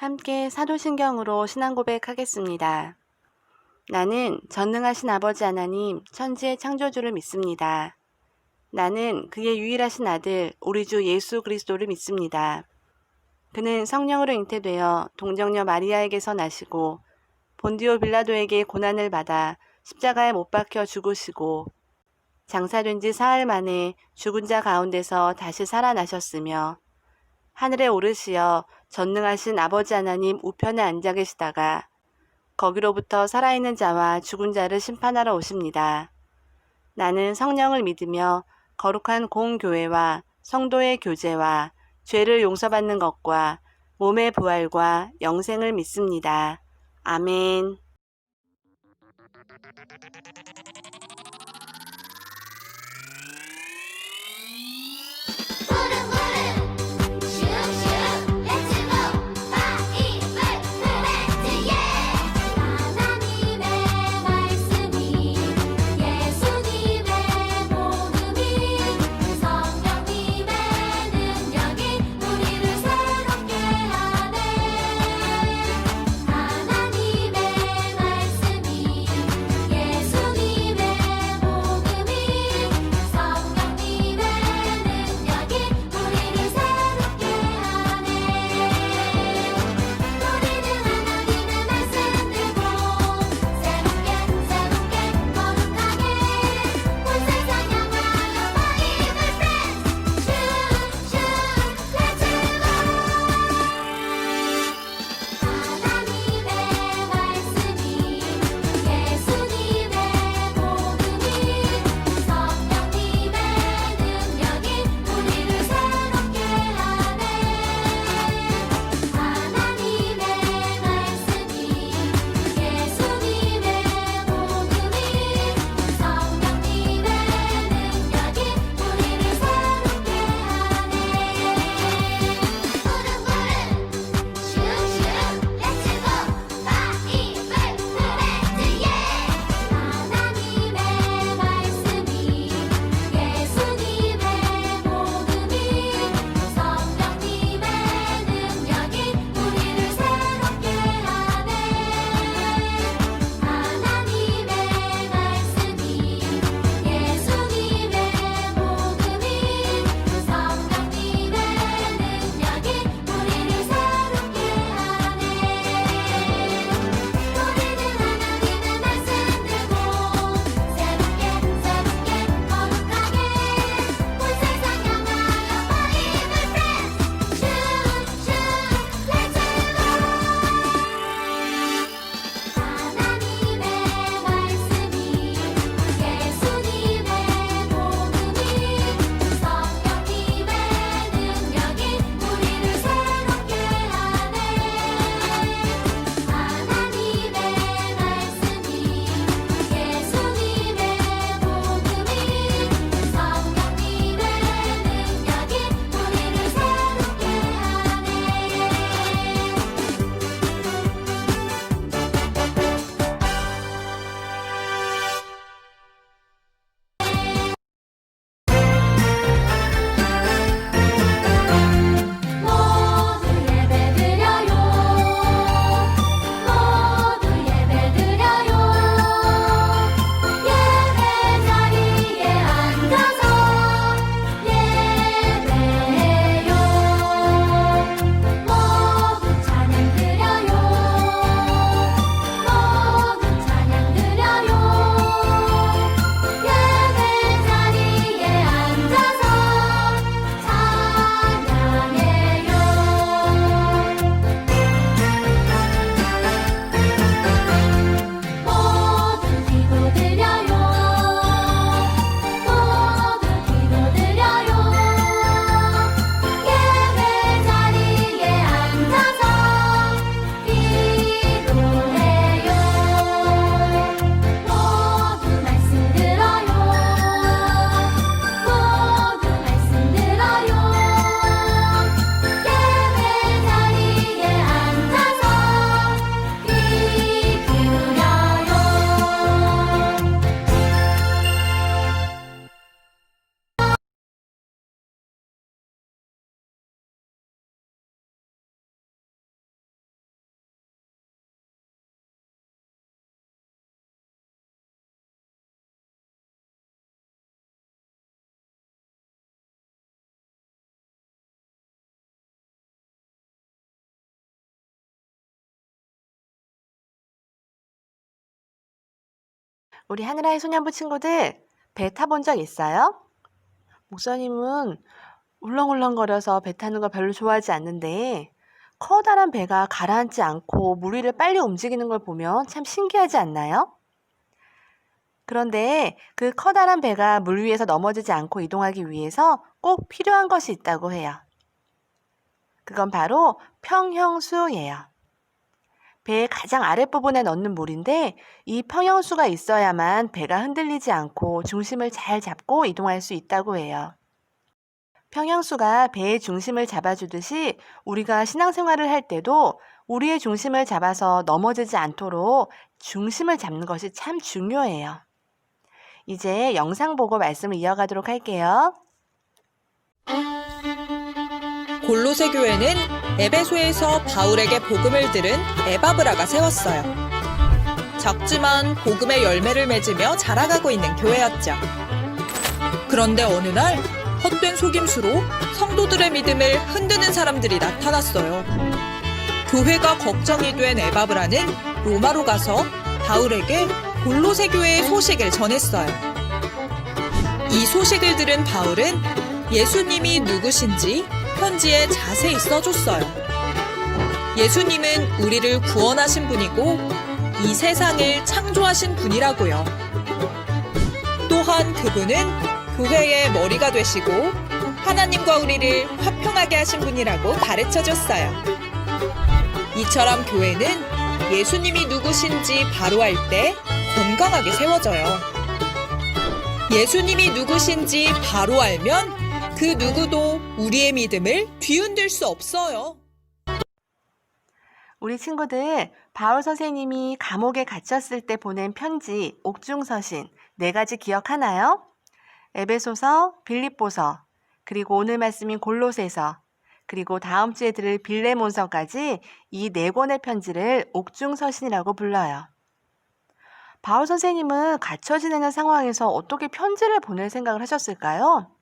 함께 사도신경으로 신앙 고백하겠습니다. 나는 전능하신 아버지 하나님, 천지의 창조주를 믿습니다. 나는 그의 유일하신 아들, 우리 주 예수 그리스도를 믿습니다. 그는 성령으로 잉태되어 동정녀 마리아에게서 나시고 본디오 빌라도에게 고난을 받아 십자가에 못 박혀 죽으시고 장사된 지 사흘 만에 죽은 자 가운데서 다시 살아나셨으며 하늘에 오르시어 전능하신 아버지 하나님 우편에 앉아 계시다가 거기로부터 살아있는 자와 죽은 자를 심판하러 오십니다. 나는 성령을 믿으며 거룩한 공교회와 성도의 교제와 죄를 용서받는 것과 몸의 부활과 영생을 믿습니다. 아멘. 예수님 우리 하늘아이 소년부 친구들, 배 타본 적 있어요? 목사님은 울렁울렁거려서 배 타는 거 별로 좋아하지 않는데 커다란 배가 가라앉지 않고 물 위를 빨리 움직이는 걸 보면 참 신기하지 않나요? 그런데 그 커다란 배가 물 위에서 넘어지지 않고 이동하기 위해서 꼭 필요한 것이 있다고 해요. 그건 바로 평형수예요. 배의 가장 아랫부분에 넣는 물인데 이 평형수가 있어야만 배가 흔들리지 않고 중심을 잘 잡고 이동할 수 있다고 해요. 평형수가 배의 중심을 잡아주듯이 우리가 신앙생활을 할 때도 우리의 중심을 잡아서 넘어지지 않도록 중심을 잡는 것이 참 중요해요. 이제 영상 보고 말씀을 이어가도록 할게요. 골로새 교회는 에베소에서 바울에게 복음을 들은 에바브라가 세웠어요. 작지만 복음의 열매를 맺으며 자라가고 있는 교회였죠. 그런데 어느 날 헛된 속임수로 성도들의 믿음을 흔드는 사람들이 나타났어요. 교회가 걱정이 된 에바브라는 로마로 가서 바울에게 골로새 교회의 소식을 전했어요. 이 소식을 들은 바울은 예수님이 누구신지 편지에 자세히 써줬어요. 예수님은 우리를 구원하신 분이고 이 세상을 창조하신 분이라고요. 또한 그분은 교회의 머리가 되시고 하나님과 우리를 화평하게 하신 분이라고 가르쳐줬어요. 이처럼 교회는 예수님이 누구신지 바로 알 때 건강하게 세워져요. 예수님이 누구신지 바로 알면 그 누구도 우리의 믿음을 뒤흔들 수 없어요. 우리 친구들, 바울 선생님이 감옥에 갇혔을 때 보낸 편지, 옥중서신 4가지 기억하나요? 에베소서, 빌립보서, 그리고 오늘 말씀인 골로새서, 그리고 다음 주에 들을 빌레몬서까지 이 4권의 편지를 옥중서신이라고 불러요. 바울 선생님은 갇혀 지내는 상황에서 어떻게 편지를 보낼 생각을 하셨을까요?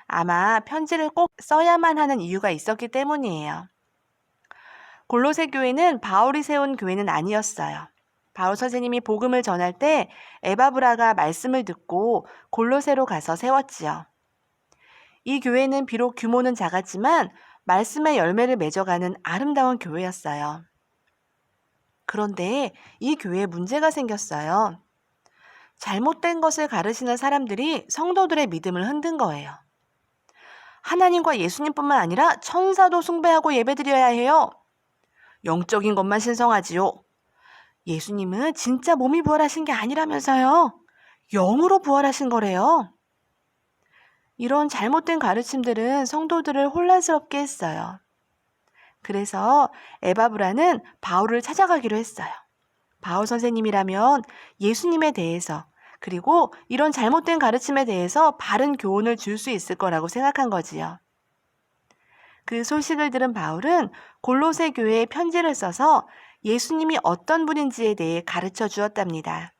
아마 편지를 꼭 써야만 하는 이유가 있었기 때문이에요. 골로새 교회는 바울이 세운 교회는 아니었어요. 바울 선생님이 복음을 전할 때 에바브라가 말씀을 듣고 골로새로 가서 세웠지요. 이 교회는 비록 규모는 작았지만 말씀의 열매를 맺어가는 아름다운 교회였어요. 그런데 이 교회에 문제가 생겼어요. 잘못된 것을 가르치는 사람들이 성도들의 믿음을 흔든 거예요. 하나님과 예수님뿐만 아니라 천사도 숭배하고 예배드려야 해요. 영적인 것만 신성하지요. 예수님은 진짜 몸이 부활하신 게 아니라면서요. 영으로 부활하신 거래요. 이런 잘못된 가르침들은 성도들을 혼란스럽게 했어요. 그래서 에바브라는 바울을 찾아가기로 했어요. 바울 선생님이라면 예수님에 대해서 그리고 이런 잘못된 가르침에 대해서 바른 교훈을 줄 수 있을 거라고 생각한 거지요. 그 소식을 들은 바울은 골로새 교회에 편지를 써서 예수님이 어떤 분인지에 대해 가르쳐 주었답니다.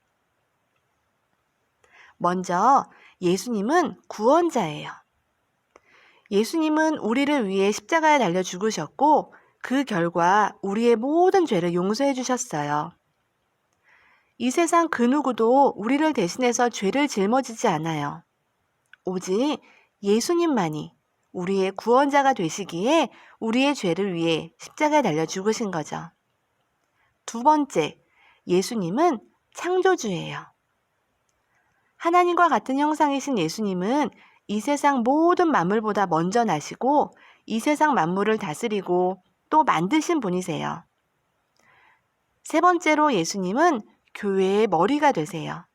먼저 예수님은 구원자예요. 예수님은 우리를 위해 십자가에 달려 죽으셨고 그 결과 우리의 모든 죄를 용서해 주셨어요. 이 세상 그 누구도 우리를 대신해서 죄를 짊어지지 않아요. 오직 예수님만이 우리의 구원자가 되시기에 우리의 죄를 위해 십자가에 달려 죽으신 거죠. 두 번째, 예수님은 창조주예요. 하나님과 같은 형상이신 예수님은 이 세상 모든 만물보다 먼저 나시고 이 세상 만물을 다스리고 또 만드신 분이세요. 세 번째로 예수님은 교회의 머리가 되세요.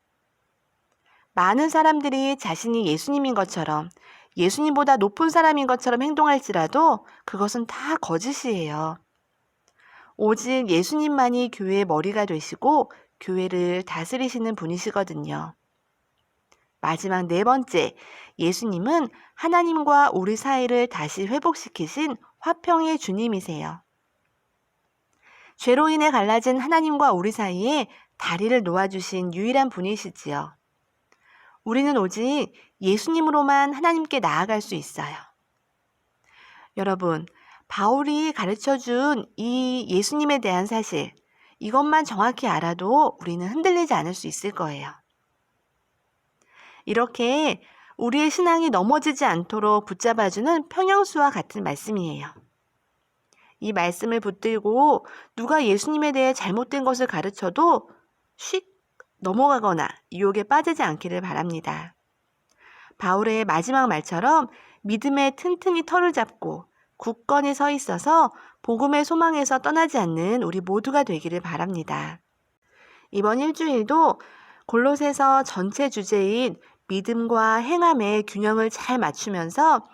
많은 사람들이 자신이 예수님인 것처럼 예수님보다 높은 사람인 것처럼 행동할지라도 그것은 다 거짓이에요. 오직 예수님만이 교회의 머리가 되시고 교회를 다스리시는 분이시거든요. 마지막 4번째, 예수님은 하나님과 우리 사이를 다시 회복시키신 화평의 주님이세요. 죄로 인해 갈라진 하나님과 우리 사이에 다리를 놓아주신 유일한 분이시지요. 우리는 오직 예수님으로만 하나님께 나아갈 수 있어요. 여러분, 바울이 가르쳐준 이 예수님에 대한 사실, 이것만 정확히 알아도 우리는 흔들리지 않을 수 있을 거예요. 이렇게 우리의 신앙이 넘어지지 않도록 붙잡아주는 평형수와 같은 말씀이에요. 이 말씀을 붙들고 누가 예수님에 대해 잘못된 것을 가르쳐도 휙 넘어가거나 유혹에 빠지지 않기를 바랍니다. 바울의 마지막 말처럼 믿음에 튼튼히 털을 잡고 굳건히 서 있어서 복음의 소망에서 떠나지 않는 우리 모두가 되기를 바랍니다. 이번 일주일도 골로새서 전체 주제인 믿음과 행함의 균형을 잘 맞추면서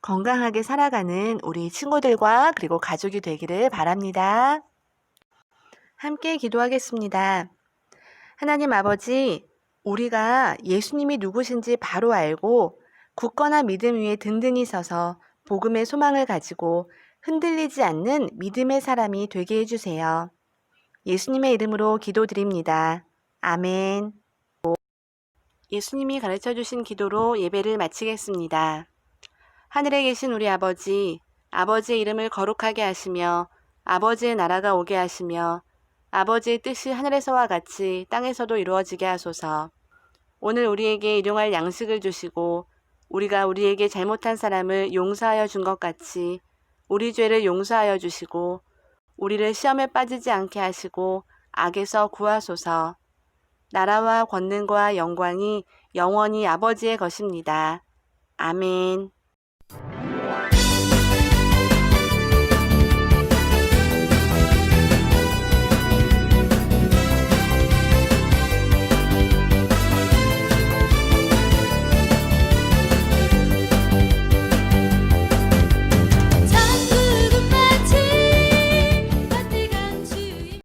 건강하게 살아가는 우리 친구들과 그리고 가족이 되기를 바랍니다. 함께 기도하겠습니다. 하나님 아버지, 우리가 예수님이 누구신지 바로 알고 굳건한 믿음 위에 든든히 서서 복음의 소망을 가지고 흔들리지 않는 믿음의 사람이 되게 해주세요. 예수님의 이름으로 기도드립니다. 아멘. 예수님이 가르쳐주신 기도로 예배를 마치겠습니다. 하늘에 계신 우리 아버지, 아버지의 이름을 거룩하게 하시며 아버지의 나라가 오게 하시며 아버지의 뜻이 하늘에서와 같이 땅에서도 이루어지게 하소서. 오늘 우리에게 일용할 양식을 주시고 우리가 우리에게 잘못한 사람을 용서하여 준 것 같이 우리 죄를 용서하여 주시고 우리를 시험에 빠지지 않게 하시고 악에서 구하소서. 나라와 권능과 영광이 영원히 아버지의 것입니다. 아멘.